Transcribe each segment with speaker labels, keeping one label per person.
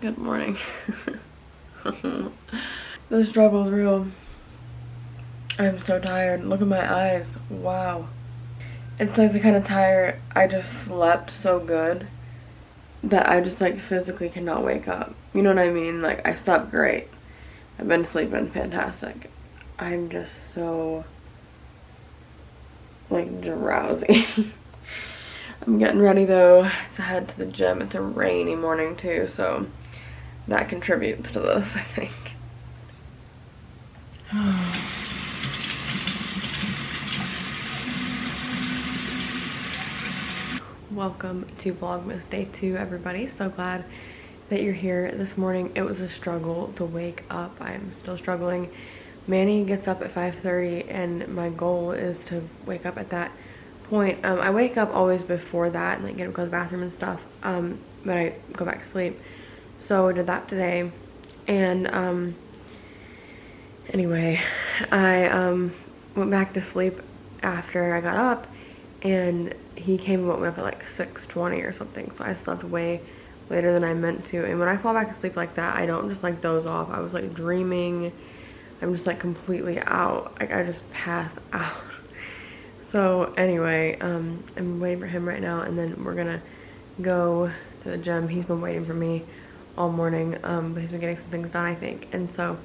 Speaker 1: Good morning. The struggle is real. I'm so tired. Look at my eyes. Wow. It's like the kind of tired I just slept so good that I just like physically cannot wake up. You know what I mean? Like I slept great. I've been sleeping fantastic. I'm just so like drowsy. I'm getting ready though to head to the gym. It's a rainy morning too, so that contributes to this, I think. Welcome to Vlogmas Day 2, everybody. So glad that you're here this morning. It was a struggle to wake up. I'm still struggling. Manny gets up at 5:30 and my goal is to wake up at that point. I wake up always before that and like get up, go to the bathroom and stuff, but I go back to sleep. So I did that today, and anyway, I went back to sleep after I got up, and he came and woke me up at like 6:20 or something, so I slept way later than I meant to. And when I fall back asleep like that, I don't just like doze off. I was like dreaming. I'm just like completely out. Like I just passed out. So anyway, I'm waiting for him right now, and then we're gonna go to the gym. He's been waiting for me all morning, but he's been getting some things done, I think. And so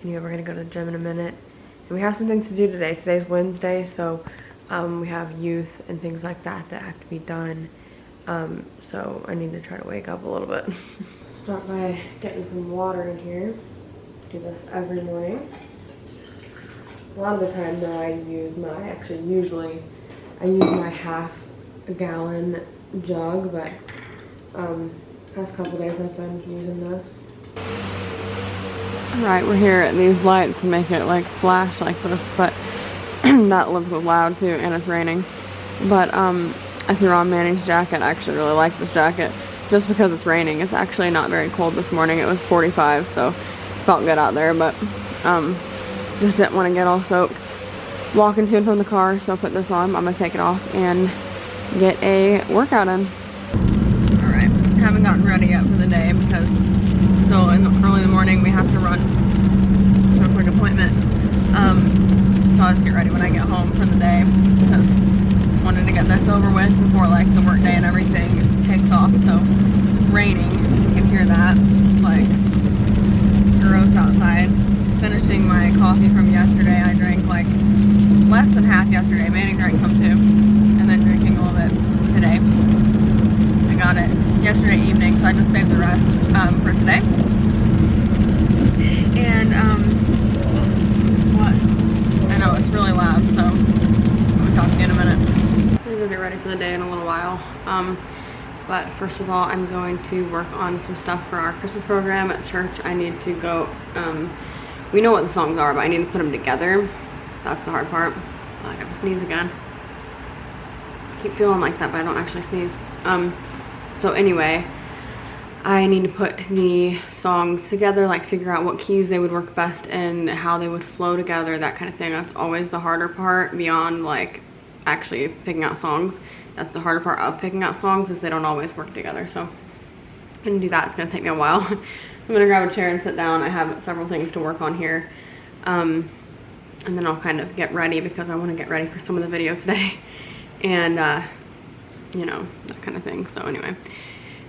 Speaker 1: anyway, we're gonna go to the gym in a minute. And we have some things to do today. Today's Wednesday, so we have youth and things like that that have to be done. So I need to try to wake up a little bit. Start by getting some water in here. Do this every morning. A lot of the time though, I use my, usually I use my half-gallon jug, but past couple days I've been using this. Alright, we're here at these lights to make it like flash like this, but that looks loud too, and it's raining. But I threw on Manny's jacket. I actually really like this jacket just because it's raining. It's actually not very cold this morning. It was 45, so felt good out there, but just didn't want to get all soaked walking to and from the car, so I put this on. I'm gonna take it off and get a workout in. Alright, haven't gotten ready yet for the day because still early in the morning we have to run to a quick appointment. So I'll just get ready when I get home for the day because I wanted to get this over with before like the work day and everything takes off. So it's raining, you can hear that. It's like gross outside. Finishing my coffee from yesterday. I drank like less than half yesterday. Manny drank some too, and then drinking a little bit today. I got it yesterday evening, so I just saved the rest for today. And what? I know it's really loud, so I'm gonna talk to you in a minute. I'm gonna go get ready for the day in a little while. But first of all, I'm going to work on some stuff for our Christmas program at church. I need to go. We know what the songs are, but I need to put them together. That's the hard part. I have to sneeze again. I keep feeling like that, but I don't actually sneeze. So anyway, I need to put the songs together, like figure out what keys they would work best in, how they would flow together, that kind of thing. That's always the harder part beyond like actually picking out songs. That's the harder part of picking out songs, is they don't always work together. So I'm gonna do that. It's gonna take me a while. So I'm gonna grab a chair and sit down. I have several things to work on here. And then I'll kind of get ready because I want to get ready for some of the video today. And, you know, that kind of thing. So anyway,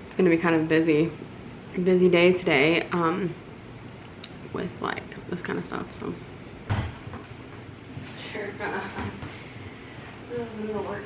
Speaker 1: it's gonna be kind of busy day today with like this kind of stuff. So chair's kind of gonna work.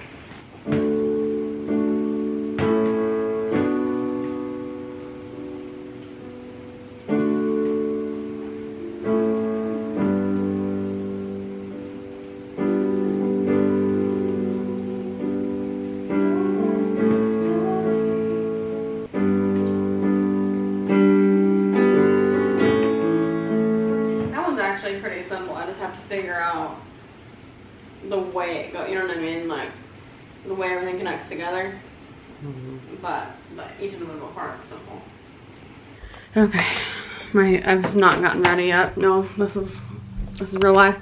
Speaker 1: Pretty simple. I just have to figure out the way it goes, you know what I mean, like the way everything connects together. But each individual part is simple. Okay, I've not gotten ready yet. No, this is real life.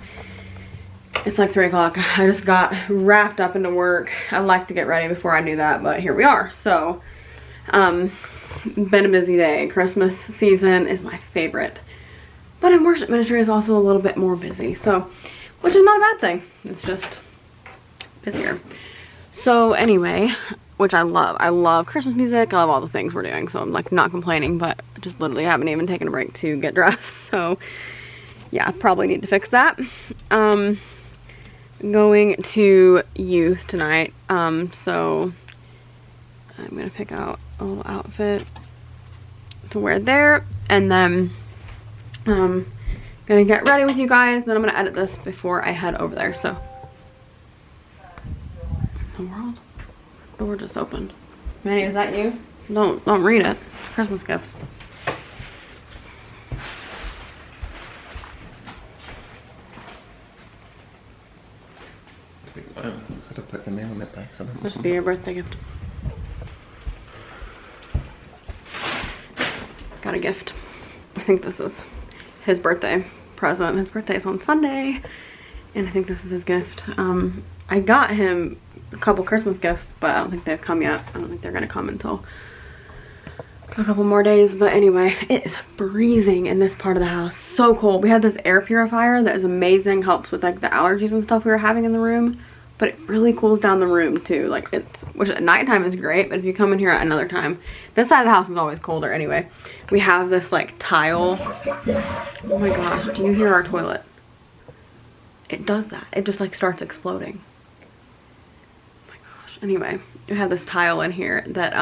Speaker 1: It's like 3 o'clock. I just got wrapped up into work. I like to get ready before I do that, but here we are. So been a busy day. Christmas season is my favorite. But in worship ministry is also a little bit more busy. So, which is not a bad thing. It's just busier. So anyway, which I love. I love Christmas music. I love all the things we're doing. So I'm like not complaining, but just literally haven't even taken a break to get dressed. So yeah, probably need to fix that. Going to youth tonight. So I'm gonna pick out a little outfit to wear there, and then gonna get ready with you guys. Then I'm gonna edit this before I head over there. So the world door just opened. Manny, is that you? Don't read it. It's Christmas gifts.
Speaker 2: I could have put the name on it back.
Speaker 1: Must be your birthday gift. Got a gift. I think this is his birthday present. His birthday is on Sunday, and I think this is his gift. I got him a couple Christmas gifts, but I don't think they've come yet. I don't think they're gonna come until a couple more days. But anyway, it is freezing in this part of the house. So cold. We had this air purifier that is amazing, helps with like the allergies and stuff we were having in the room, but it really cools down the room too. Like which at nighttime is great, but if you come in here at another time, this side of the house is always colder anyway. We have this like tile. Oh my gosh, do you hear our toilet? It does that. It just like starts exploding. Anyway, we have this tile in here that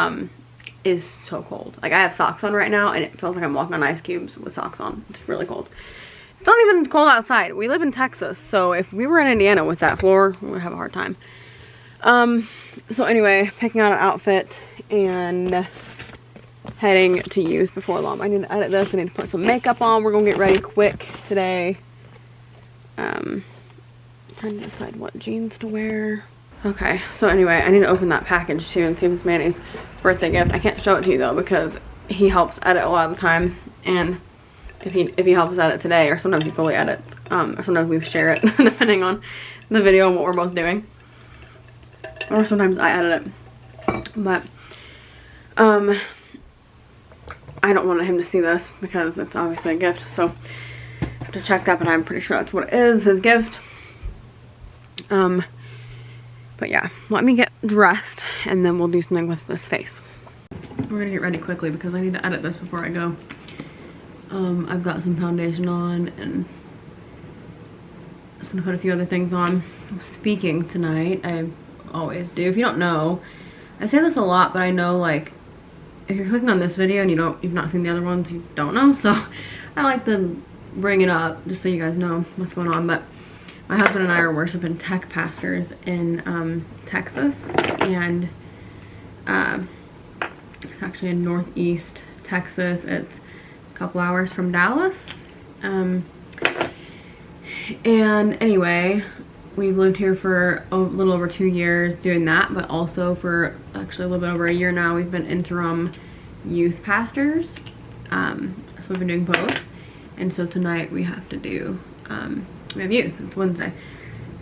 Speaker 1: is so cold. Like I have socks on right now and it feels like I'm walking on ice cubes with socks on. It's really cold. It's not even cold outside. We live in Texas, so if we were in Indiana with that floor, we would have a hard time. So anyway, picking out an outfit and heading to youth before long. I need to edit this. I need to put some makeup on. We're gonna get ready quick today. Trying to decide what jeans to wear. Okay, so anyway, I need to open that package too and see if it's Manny's birthday gift. I can't show it to you though because he helps edit a lot of the time, and if he helps edit today, or sometimes he fully edits, or sometimes we share it depending on the video and what we're both doing, or sometimes I edit it. But I don't want him to see this because it's obviously a gift, so I have to check that, but I'm pretty sure that's what it is, his gift. But yeah, let me get dressed and then we'll do something with this face. We're gonna get ready quickly because I need to edit this before I go. I've got some foundation on and just gonna put a few other things on. I'm speaking tonight. I always do. If you don't know, I say this a lot, but I know like if you're clicking on this video and you've not seen the other ones, you don't know. So I like to bring it up just so you guys know what's going on. But my husband and I are worshiping tech pastors in Texas, and it's actually in northeast Texas. It's a couple hours from Dallas. And anyway, we've lived here for a little over 2 years doing that, but also for actually a little bit over a year now, we've been interim youth pastors. So we've been doing both. And so tonight we have to do we have youth. It's Wednesday,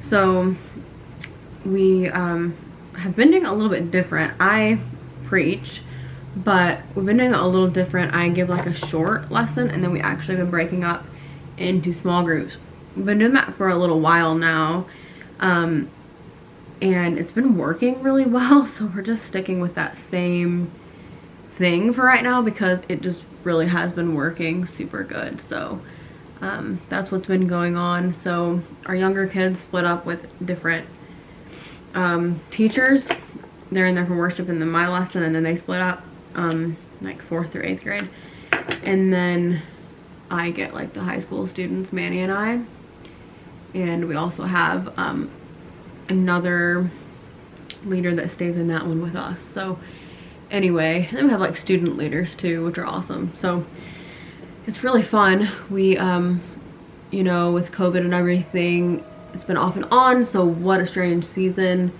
Speaker 1: so we have been doing a little bit different. I preach, but we've been doing it a little different. I give like a short lesson, and then we actually been breaking up into small groups. We've been doing that for a little while now, and it's been working really well, so we're just sticking with that same thing for right now because it just really has been working super good. So that's what's been going on. So our younger kids split up with different teachers. They're in there for worship and then my lesson, and then they split up like 4th through 8th grade, and then I get like the high school students, Manny and I, and we also have another leader that stays in that one with us. So anyway, and then we have like student leaders too, which are awesome. So it's really fun. We, you know, with COVID and everything, it's been off and on, so what a strange season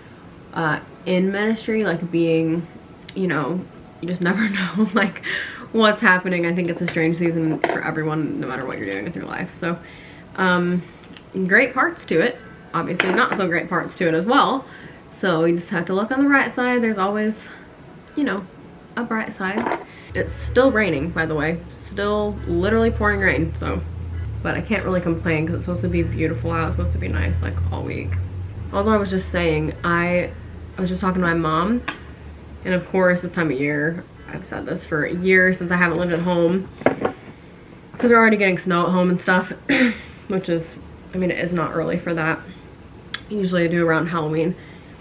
Speaker 1: in ministry, like being, you know, you just never know like what's happening. I think it's a strange season for everyone, no matter what you're doing with your life. So great parts to it, obviously not so great parts to it as well. So you just have to look on the right side. There's always, you know, a bright side. It's still raining, by the way. Still literally pouring rain, so. But I can't really complain because it's supposed to be beautiful out. It's supposed to be nice like all week. Although I was just saying, I was just talking to my mom. And of course, this time of year, I've said this for a year since I haven't lived at home. Because we're already getting snow at home and stuff. Which is, I mean, it is not early for that. Usually I do around Halloween.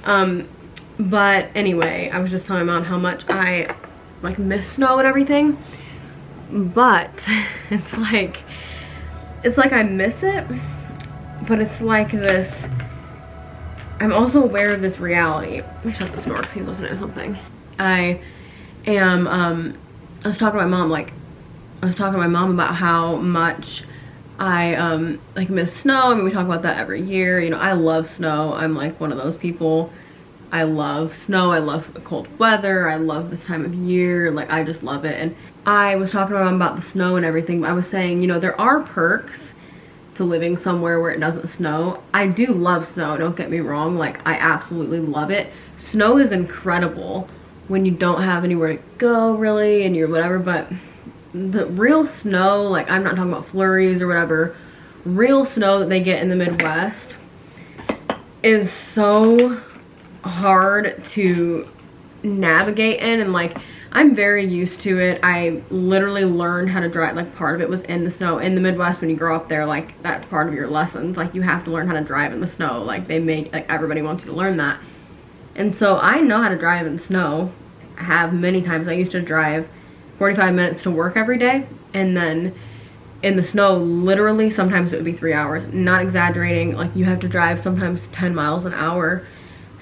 Speaker 1: But anyway, I was just telling my mom how much I like miss snow and everything. But it's like I miss it, but it's like this, I'm also aware of this reality. Let me shut this door because he's listening to something. I was talking to my mom, about how much I like miss snow. I mean, we talk about that every year. You know, I love snow. I'm like one of those people. I love snow. I love cold weather. I love this time of year. Like, I just love it. And I was talking to my mom about the snow and everything, but I was saying, you know, there are perks to living somewhere where it doesn't snow. I do love snow, don't get me wrong. Like, I absolutely love it. Snow is incredible when you don't have anywhere to go, really, and you're whatever, but the real snow, like, I'm not talking about flurries or whatever, real snow that they get in the Midwest is so hard to navigate in, and like, I'm very used to it. I literally learned how to drive, like, part of it was in the snow. In the Midwest, when you grow up there, like, that's part of your lessons. Like, you have to learn how to drive in the snow. Like, they make, like, everybody wants you to learn that. And so I know how to drive in snow. I have many times. I used to drive 45 minutes to work every day, and then in the snow, literally, sometimes it would be 3 hours. Not exaggerating. Like, you have to drive sometimes 10 miles an hour.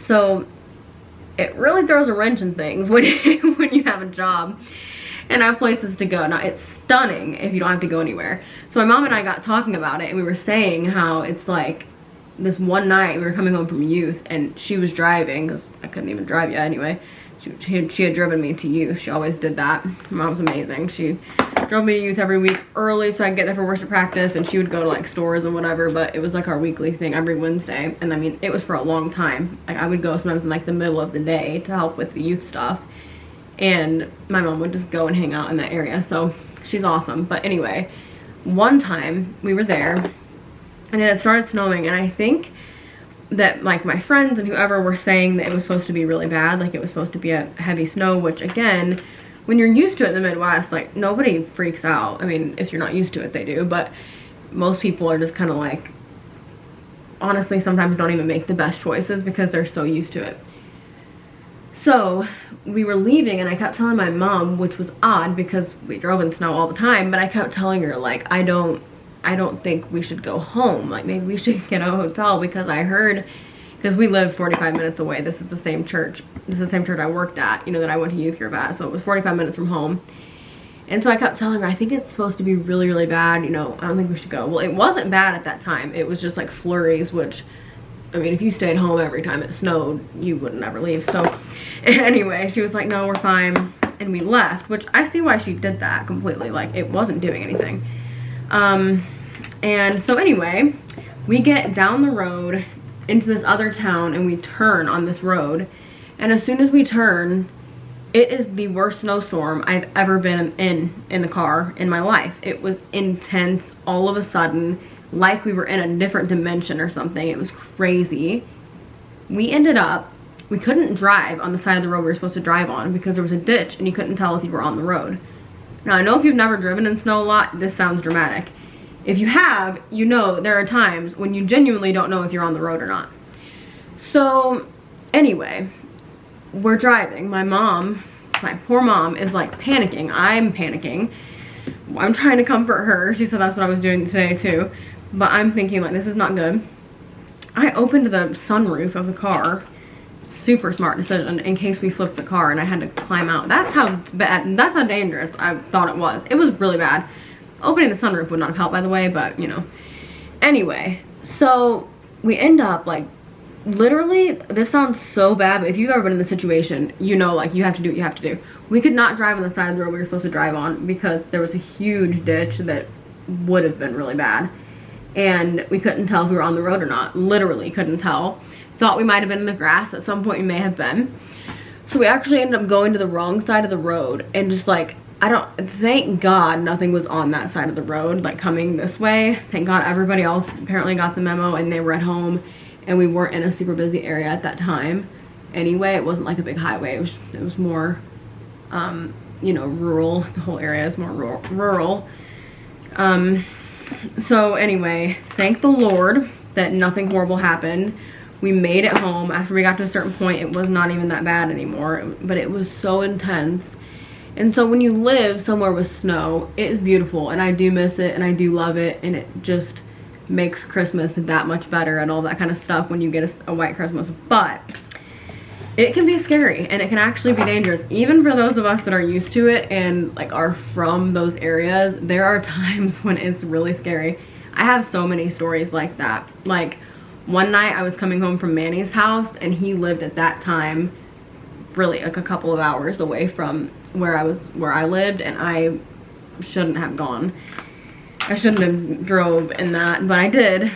Speaker 1: So it really throws a wrench in things when you have a job and have places to go. Now, it's stunning if you don't have to go anywhere. So my mom and I got talking about it, and we were saying how it's like this one night we were coming home from youth, and she was driving because I couldn't even drive yet anyway. She had driven me to youth. She always did that. My mom's amazing. She drove me to youth every week early so I could get there for worship practice, and she would go to like stores and whatever, but it was like our weekly thing every Wednesday. And I mean, it was for a long time. Like, I would go sometimes in like the middle of the day to help with the youth stuff, and my mom would just go and hang out in that area. So she's awesome. But anyway, one time we were there and it had started snowing, and I think that like my friends and whoever were saying that it was supposed to be really bad, like it was supposed to be a heavy snow, which again, when you're used to it in the Midwest, like, nobody freaks out. I mean, if you're not used to it, they do, but most people are just kind of like, honestly, sometimes don't even make the best choices because they're so used to it. So we were leaving, and I kept telling my mom, which was odd because we drove in snow all the time, but I kept telling her, like, I don't think we should go home. Like, maybe we should get a hotel, because I heard, because we live 45 minutes away. This is the same church. This is the same church I worked at, you know, that I went to youth group at. So it was 45 minutes from home. And so I kept telling her, I think it's supposed to be really, really bad. You know, I don't think we should go. Well, it wasn't bad at that time. It was just like flurries, which, I mean, if you stayed home every time it snowed, you would never leave. So anyway, she was like, no, we're fine. And we left, which I see why she did that completely. Like, it wasn't doing anything. And so anyway, we get down the road into this other town, and we turn on this road, and as soon as we turn, it is the worst snowstorm I've ever been in the car in my life. It was intense all of a sudden, like we were in a different dimension or something. It was crazy. We couldn't drive on the side of the road we were supposed to drive on because there was a ditch and you couldn't tell if you were on the road. Now, I know if you've never driven in snow a lot, this sounds dramatic. If you have, you know there are times when you genuinely don't know if you're on the road or not. So anyway, we're driving. My mom, my poor mom, is like panicking. I'm panicking. I'm trying to comfort her. She said that's what I was doing today too. But I'm thinking, like, this is not good. I opened the sunroof of the car. Super smart decision in case we flipped the car and I had to climb out. That's how bad, that's how dangerous I thought it was. It was really bad. Opening the sunroof would not have helped, by the way, but you know. Anyway, so we end up, like, literally, this sounds so bad, but if you've ever been in this situation, you know, like, you have to do what you have to do. We could not drive on the side of the road we were supposed to drive on because there was a huge ditch that would have been really bad. And we couldn't tell if we were on the road or not. Literally couldn't tell. Thought we might have been in the grass. At some point we may have been. So we actually ended up going to the wrong side of the road and just like, thank God nothing was on that side of the road, like coming this way. Thank God everybody else apparently got the memo and they were at home and we weren't in a super busy area at that time. Anyway, it wasn't like a big highway. It was more, you know, rural. The whole area is more rural. So anyway, thank the Lord that nothing horrible happened. We made it home. After we got to a certain point, it was not even that bad anymore, but it was so intense. And so when you live somewhere with snow, it is beautiful, and I do miss it, and I do love it, and it just makes Christmas that much better and all that kind of stuff when you get a white Christmas. But it can be scary, and it can actually be dangerous. Even for those of us that are used to it and like are from those areas, there are times when it's really scary. I have so many stories like that. Like one night I was coming home from Manny's house, and he lived at that time really like a couple of hours away from where I lived, and I shouldn't have gone. I shouldn't have drove in that, but I did.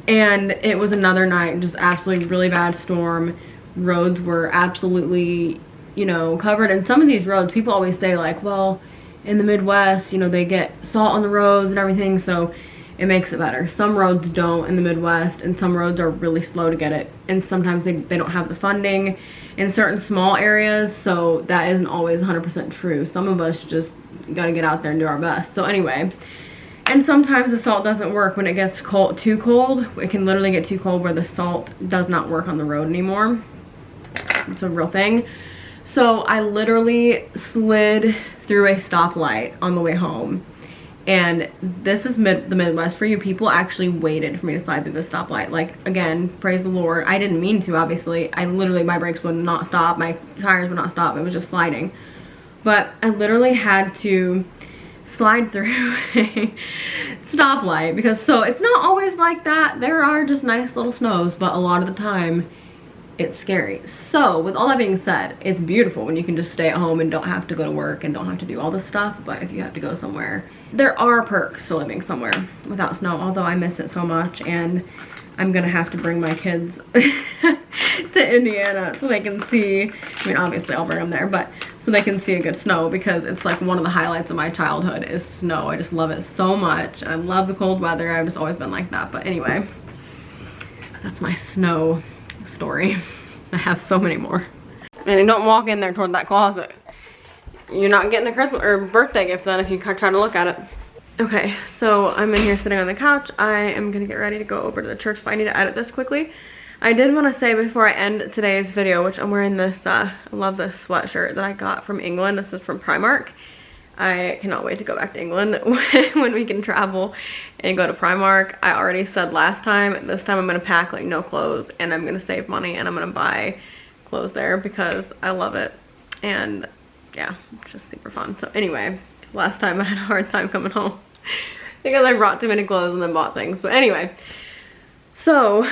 Speaker 1: And it was another night, just absolutely really bad storm. Roads were absolutely, you know, covered. And some of these roads, people always say like, well, in the Midwest, you know, they get salt on the roads and everything, so it makes it better. Some roads don't in the Midwest, and some roads are really slow to get it, and sometimes they don't have the funding in certain small areas, so that isn't always 100% true. Some of us just gotta get out there and do our best. So anyway, and sometimes the salt doesn't work when it gets too cold. It can literally get too cold where the salt does not work on the road anymore. It's a real thing. So I literally slid through a stoplight on the way home. And this is the Midwest for you. People actually waited for me to slide through the stoplight. Like, again, praise the Lord. I didn't mean to, obviously. My brakes would not stop. My tires would not stop. It was just sliding. But I literally had to slide through a stoplight because, so it's not always like that. There are just nice little snows, but a lot of the time it's scary. So with all that being said, it's beautiful when you can just stay at home and don't have to go to work and don't have to do all this stuff. But if you have to go somewhere, there are perks to living somewhere without snow, although I miss it so much, and I'm gonna have to bring my kids to Indiana so they can see, I mean, obviously I'll bring them there, but so they can see a good snow, because it's like one of the highlights of my childhood is snow. I just love it so much. I love the cold weather. I've just always been like that. But anyway, that's my snow story. I have so many more. And don't walk in there toward that closet. You're not getting a Christmas or birthday gift then if you try to look at it. Okay, so I'm in here sitting on the couch. I am gonna get ready to go over to the church, but I need to edit this quickly. I did want to say before I end today's video, which I'm wearing this, I love this sweatshirt that I got from England. This is from Primark. I cannot wait to go back to England when we can travel and go to Primark. I already said last time, this time I'm gonna pack like no clothes, and I'm gonna save money, and I'm gonna buy clothes there because I love it. And yeah, it's just super fun. So anyway, last time I had a hard time coming home because I brought too many clothes and then bought things. But anyway, so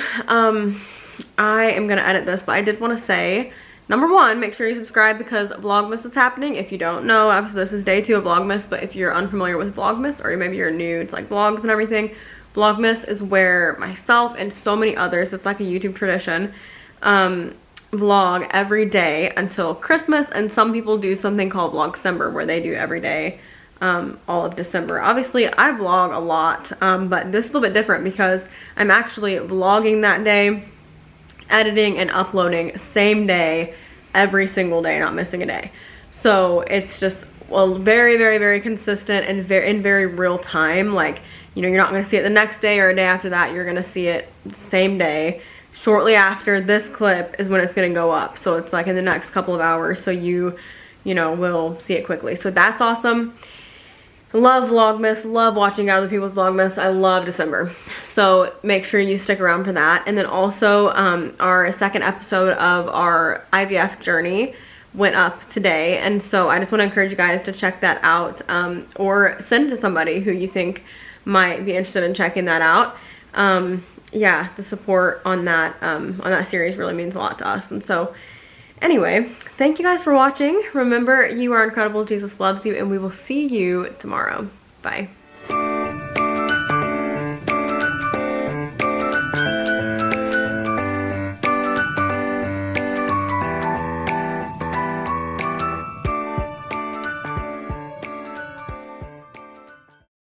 Speaker 1: I am gonna edit this, but I did want to say, number one, make sure you subscribe because Vlogmas is happening. If you don't know, obviously this is day 2 of Vlogmas, but if you're unfamiliar with Vlogmas, or maybe you're new to like vlogs and everything, Vlogmas is where myself and so many others, it's like a YouTube tradition, vlog every day until Christmas. And some people do something called Vlogcember, where they do every day all of December. Obviously I vlog a lot, but this is a little bit different because I'm actually vlogging that day, editing and uploading same day every single day, not missing a day. So it's just, well, very, very, very consistent and in very real time. Like, you know, you're not going to see it the next day or a day after that. You're going to see it same day. Shortly after this clip is when it's going to go up. So it's like in the next couple of hours. So you know, will see it quickly. So that's awesome. Love Vlogmas, love watching other people's Vlogmas. I love December. So make sure you stick around for that. And then also our second episode of our IVF journey went up today. And so I just want to encourage you guys to check that out, or send it to somebody who you think might be interested in checking that out. Yeah, the support on that series really means a lot to us. And so anyway, thank you guys for watching. Remember, you are incredible. Jesus loves you, and we will see you tomorrow. Bye.